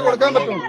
കൊടുക്കാൻ പറ്റും.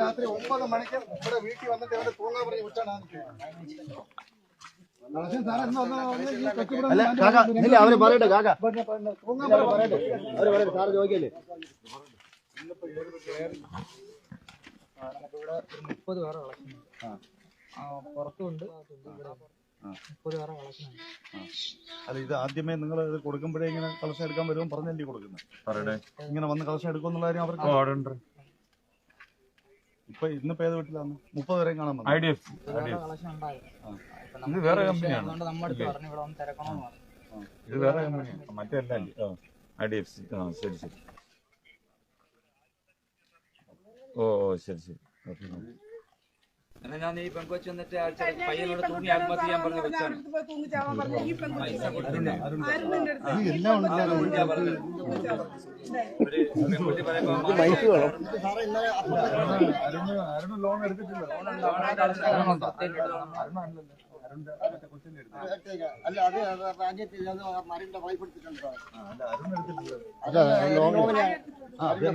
രാത്രി 9 മണിക്ക് ഇവിടെ വീട്ടിൽ വന്നിട്ട് ഇവിടെ തൂങ്ങാൻ പറഞ്ഞ് വിട്ടാണ്. അവര് പറയട്ടെ കാക്ക അവര് പറയട്ടെ സാറ് ചോദിക്കല്ലേ. ഇവിടെ 30 പേരെ കളക്ഷൻ പുറത്തുണ്ട്, 30 പേരെ കളക്ഷൻ. അല്ല, ഇത് ആദ്യമേ നിങ്ങൾ ഇത് കൊടുക്കുമ്പോഴേ ഇങ്ങനെ കളക്ഷൻ എടുക്കാൻ വരുമ്പോൾ പറഞ്ഞല്ലേ കൊടുക്കുന്നത്? ഇങ്ങനെ വന്ന് കളക്ഷൻ എടുക്കുമെന്നുള്ള കാര്യം അവർക്ക് ഓർഡർ. ഇപ്പൊ ഇന്നിപ്പോ ഏത് വീട്ടിലാണ് 30 വരെയും കാണാൻ കളക്ഷൻ ഉണ്ടായി. ഇത് വേറെ കമ്പനിയാണ്. അതുകൊണ്ട് നമ്മുടെ അടുത്ത് പറഞ്ഞു ഇവിടെ വന്ന് തിരക്കണമെന്ന് പറഞ്ഞു. ഇത് വേറെ കമ്പനിയാണ്, മറ്റേ IDFC. ശരി ശരി. ഓ ശരി ശരി. ഞാൻ ഈ പെൺകൊച്ചു വന്നിട്ട് പയ്യനോട് തൂങ്ങി ആത്മഹത്യ ചെയ്യാൻ പറഞ്ഞ കൊച്ചാണ്. ലോൺ എടുത്തിട്ടില്ല. അല്ല അത്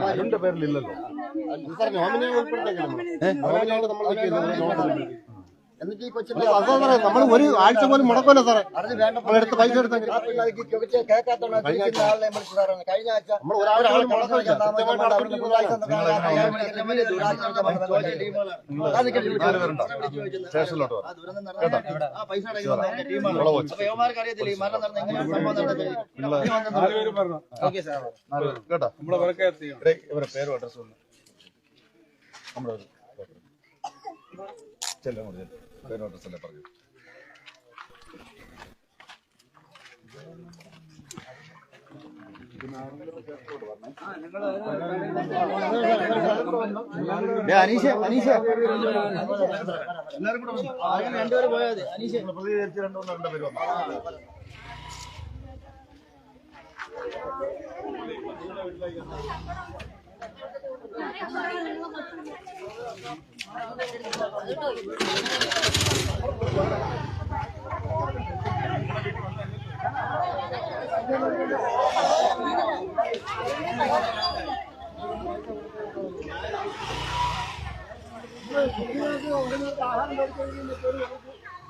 അരുണിന്റെ പേരിലില്ലല്ലോ. എന്നിട്ട് ഈ കൊച്ചിന്റെ നമ്മൾ ഒരു ആഴ്ച പോലും മുടക്കല്ലോ സാറേ. എടുത്ത് പൈസ എടുത്തെങ്കിൽ കഴിഞ്ഞ ആഴ്ച നമ്മൾ ഒരാളെ സ്റ്റേഷനിലോട്ട് കേട്ടോ. ഇവരെ പേരും അഡ്രസ്സും നമ്മുടെ ചെല്ലാം കൂടെ പേരും അഡ്രസ്സല്ലേ പറഞ്ഞു. എല്ലാവരും കൂടെ രണ്ടുപേരും പോയാൽ മതി. അനീഷ് പ്രതികരിച്ച് രണ്ടുപേരും വന്നു.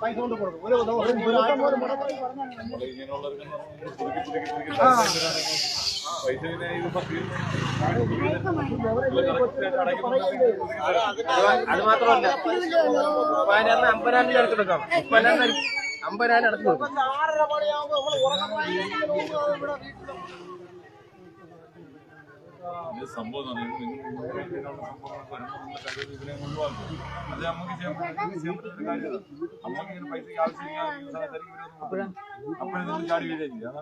പൈസ കൊണ്ട് കൊടുക്കും. അത് മാത്രമല്ല 50,000 അടുത്തെടുക്കാം. 50,000 അടുത്ത് കൊടുക്കും. സംഭവം അത് നമുക്ക് ചെയ്യാൻ പറ്റുന്ന കാര്യമാണ്. നമുക്ക് ഇങ്ങനെ പൈസക്ക് ആവശ്യമില്ല അപ്പോഴും നിങ്ങൾ ചാടി വീഴുകയും ചെയ്യാം.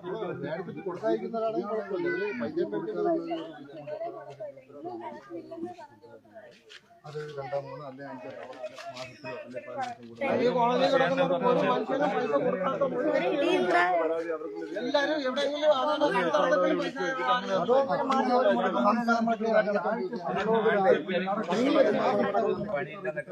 അത് 2, 3 അല്ലെ 5 മാസത്തിലോ അല്ലെ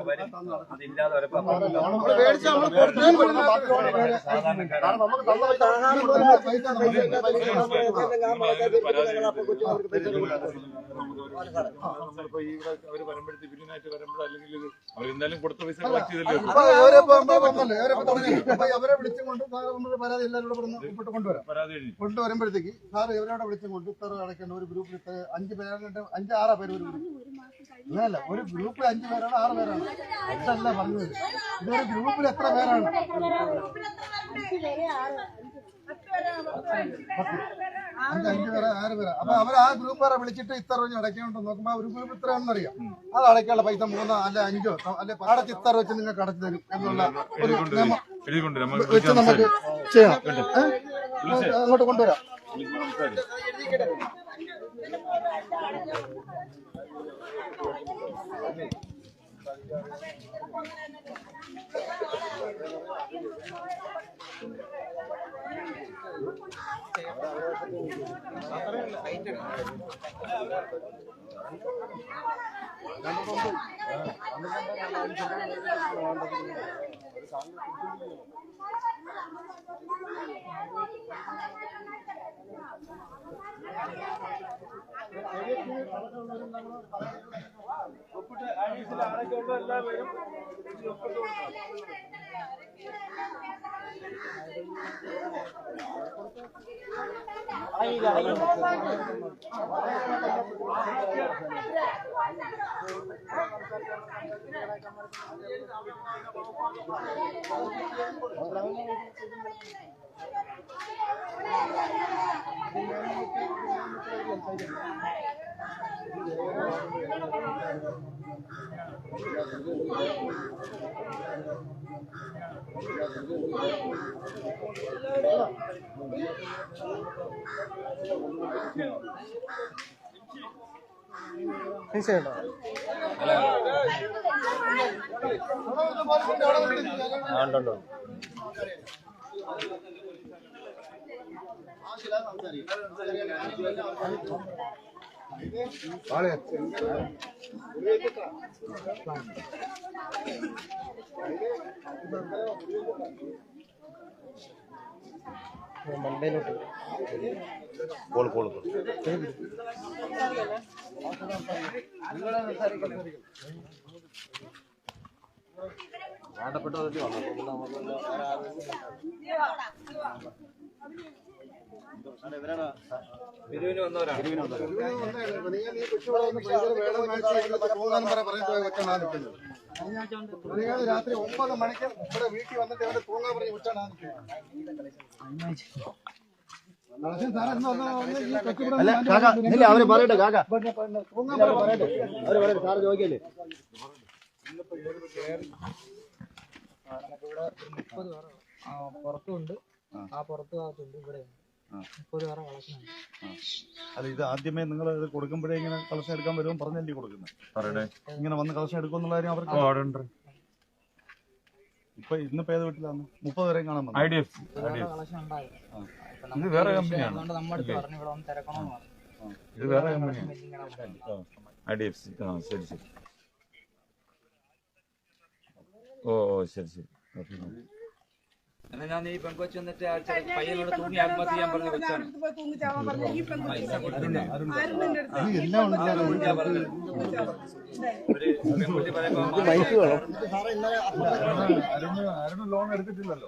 15 അവര് വരുമ്പോഴത്തേക്ക് ഇങ്ങനെയായിട്ട് വരുമ്പോൾ അല്ലെങ്കിൽ അവർ എന്തായാലും കൊടുത്ത പൈസ കളക്ട് ചെയ്തല്ലേ അവരെ വിളിച്ചുകൊണ്ട് നമ്മുടെ പരാതി എല്ലാവരും കൂടെ കൊണ്ടുവരാം. കൊണ്ടുവരുമ്പോഴത്തേക്ക് സാർ ഇവരോടെ വിളിച്ചുകൊണ്ട് ഇത്ര അടയ്ക്കേണ്ട ഒരു ഗ്രൂപ്പിൽ 5 പേരുണ്ട്, 5-6 പേര് ഒരു ഗ്രൂപ്പ്. അങ്ങനല്ല, ഒരു ഗ്രൂപ്പിൽ 5 പേരാണ്, 6 പേരാണ്. അതല്ല പറഞ്ഞത്. ഇതൊരു ഗ്രൂപ്പിൽ എത്ര പേരാണ്? 5 പേരാ, 6 പേരാ. അപ്പൊ അവർ ആ ഗ്രൂപ്പുകാരെ വിളിച്ചിട്ട് ഇത്ര രൂപ അടയ്ക്കാനുണ്ടോ നോക്കുമ്പോ ഒരു ഗ്രൂപ്പ് ഇത്രയാണെന്നറിയാം. അത് അടയ്ക്കാനുള്ള പൈസ 3 അല്ല 5 അല്ലെ അടച്ച് ഇത്ര വെച്ച് നിങ്ങൾക്ക് അടച്ചു തരും എന്നുള്ള ഒരു നിയമം വെച്ച് നമുക്ക് ചെയ്യണം. അങ്ങോട്ട് കൊണ്ടുവരാം. പിരിവിന് വന്നവരാണ്. രാത്രി 9 മണിക്ക് ഇവിടെ വീട്ടിൽ വന്നിട്ട് എവിടെ തൂങ്ങാൻ പറഞ്ഞ് വിട്ടാണ്. അവര് പറയട്ടെ കാക്ക പറയട്ടെ, അവര് പറയട്ടെ, സാറ് ചോദിക്കല്ലേ. നമുക്കിവിടെ 30 പേർ പുറത്തുണ്ട്, ആ പുറത്ത് ഭാഗത്തുണ്ട്, ഇവിടെ 30 പേരെ കളക്ഷൻ ഉണ്ട്. അല്ല, ഇത് ആദ്യമേ നിങ്ങൾ ഇത് കൊടുക്കുമ്പോഴേ ഇങ്ങനെ കളക്ഷൻ എടുക്കാൻ വരുമ്പോൾ പറഞ്ഞല്ലേ കൊടുക്കുന്നത്? ഇങ്ങനെ വന്ന് കളക്ഷൻ എടുക്കുന്നുള്ള കാര്യം അവർക്ക് ഇപ്പൊ ഇന്നിപ്പോ ഏത് വീട്ടിലാണ് 30 പേരെ കാണാൻ വന്നത്? കളക്ഷൻ ഉണ്ടായി. ഇത് വേറെ കമ്പനിയാണ്. അതുകൊണ്ട് നമ്മുടെ അടുത്ത് പറഞ്ഞു ഇവിടെ വന്ന് തിരക്കണമെന്ന് പറഞ്ഞു. ഇത് വേറെ കമ്പനിയാണ്. IDFC. ശരി ശരി. ഓ ശരി ശരി. എന്നാ ഞാൻ ഈ പെങ്കൊച്ച് വന്നിട്ട് പയ്യനോട് തൂങ്ങി ആത്മഹത്യ ചെയ്യാൻ പറഞ്ഞ കൊച്ചാണ്. ലോൺ എടുത്തിട്ടില്ലല്ലോ.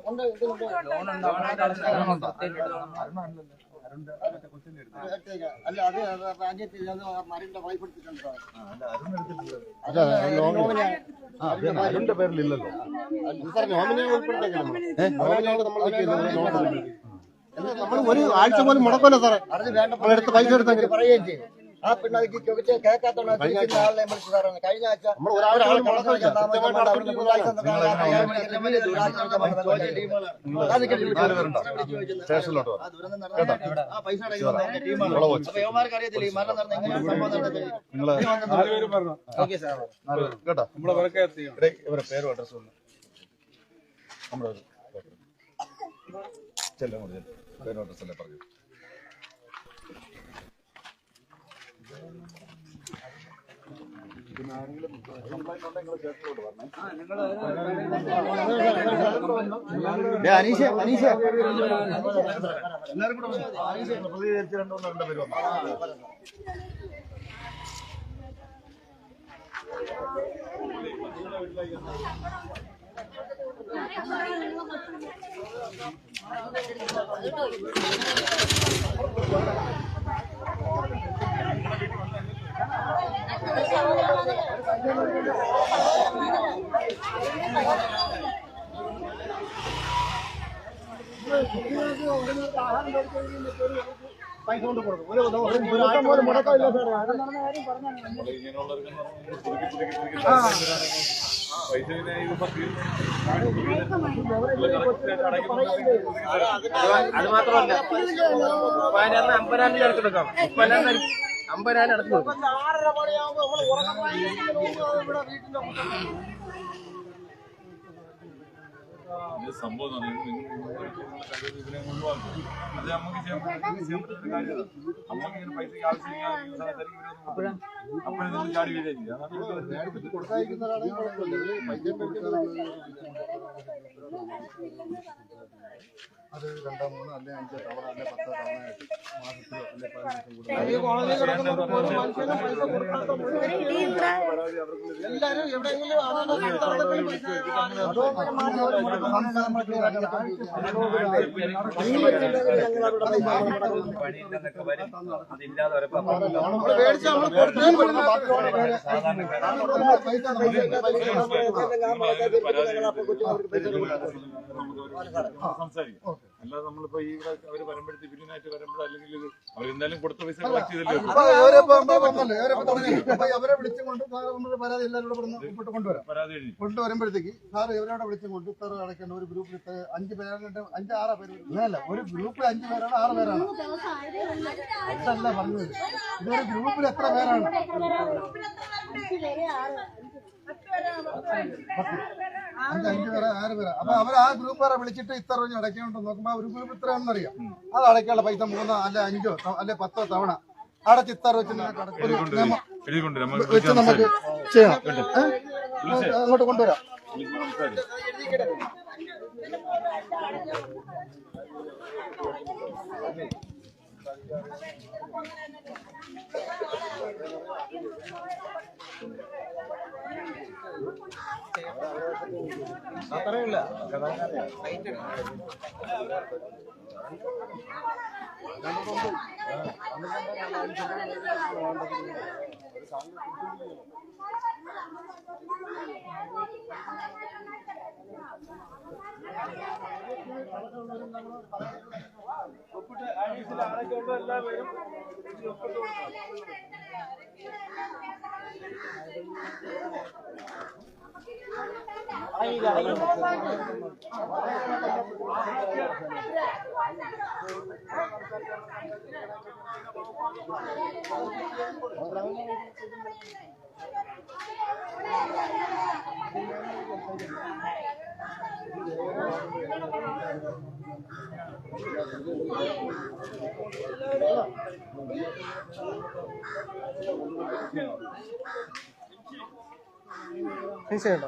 അല്ല അത് വൈഫ് എടുത്തിട്ടുണ്ട്. അരുണിന്റെ പേരിലില്ലല്ലോ. നമ്മൾ ഒരു ആഴ്ച പോലും മുടക്കല്ലോ സാറേ. നമ്മളെടുത്ത് പൈസ എടുത്തെങ്കിൽ പറയുകയും ചെയ്യും. ആ പിന്നെ അത് കേൾക്കാത്തോണ്ട് ആളിനെ വിളിച്ചു സാറാണ്. കഴിഞ്ഞ ആഴ്ച സ്റ്റേഷനിലോട്ട് പൈസ അറിയത്തില്ല ഈ മരണം നടന്ന എങ്ങനെയാണ് സംഭവം നടന്നത്. കേട്ടോ, ഇവരെ പേരും അഡ്രസ്സും ഒന്ന് നമ്മുടെ ചെല്ലാം കൂടെ പേരും അഡ്രസ്സല്ലേ പറഞ്ഞു. അനീഷ എല്ലാവരും കൂടെ പ്രതികരിച്ച് 2-3 പേര് വന്നു. പൈസ കൊണ്ട് കൊടുക്കും ഒരു മുടക്കമില്ല സാറേ. അത് മാത്രമല്ല 50,000 അടച്ചെടുക്കാം. 50,000 അടച്ചു കൊടുക്കും. 6:30 മണിയാകുമ്പോൾ നമ്മൾ ഉറങ്ങാൻ ഇവിടെ വീട്ടിന്റെ സംഭവം ഇതിനെ ഒഴിവാക്കും. അത് നമുക്ക് ചെയ്യാൻ പറ്റുന്ന കാര്യമാണ്. നമുക്ക് ഇങ്ങനെ പൈസ ആവശ്യം അപ്പോഴും ചാടി വീഴായിരിക്കും. അതാണ് കൊടുക്കാതിരിക്കുന്നതാണ് അത് 2, 3, അല്ലെ 5 തവണ, അല്ലെ 10 തവണയായിട്ട് മാസത്തിലോ അല്ലെ 15 കോളനി കിടക്കുന്നവർക്ക് ഒരു മനുഷ്യന് പൈസ കൊടുക്കാത്ത എല്ലാവരും എവിടെയെങ്കിലും സംസാരിക്കും. അല്ലാതെ നമ്മളിപ്പോ ഈ അവര് വരുമ്പോഴത്തേക്ക് ബില്ലിനായിട്ട് വരുമ്പോഴോ അല്ലെങ്കിൽ അവരെന്തായാലും കൊടുത്ത പൈസ കളക്ട് ചെയ്തല്ലോ. അവരെ വിളിച്ചുകൊണ്ട് പരാതി എല്ലാവരും ഇവിടെ കൊണ്ടുവരാം. കൊണ്ടുവരുമ്പോഴത്തേക്ക് സാർ ഇവരോടെ വിളിച്ചുകൊണ്ട് ഇത്ര അടയ്ക്കേണ്ട ഒരു ഗ്രൂപ്പിൽ 5 പേരാണ്, 5-6 പേര്. അങ്ങനെയല്ല, ഒരു ഗ്രൂപ്പിൽ 5 പേരാണ്, 6 പേരാണ്. അതല്ല പറഞ്ഞത്. ഇതൊരു ഗ്രൂപ്പിൽ എത്ര പേരാണ്? 5 പേരാ, 6 പേരാ. അപ്പൊ അവർ ആ ഗ്രൂപ്പുകാരെ വിളിച്ചിട്ട് ഇത്ര രൂപ അടയ്ക്കേണ്ടോ നോക്കുമ്പോ ഒരു ഗ്രൂപ്പ് ഇത്രയാണെന്ന് അറിയാം. അത് അടയ്ക്കാനുള്ള പൈസ 3, അല്ലെ 5, അല്ലെ 10 തവണ അടച്ച് ഇത്ര വെച്ച് വെച്ച് നമുക്ക് ചെയ്യണം. അങ്ങോട്ട് കൊണ്ടുവരാം. അത്രയില്ല. പൈസ കേട്ടോ.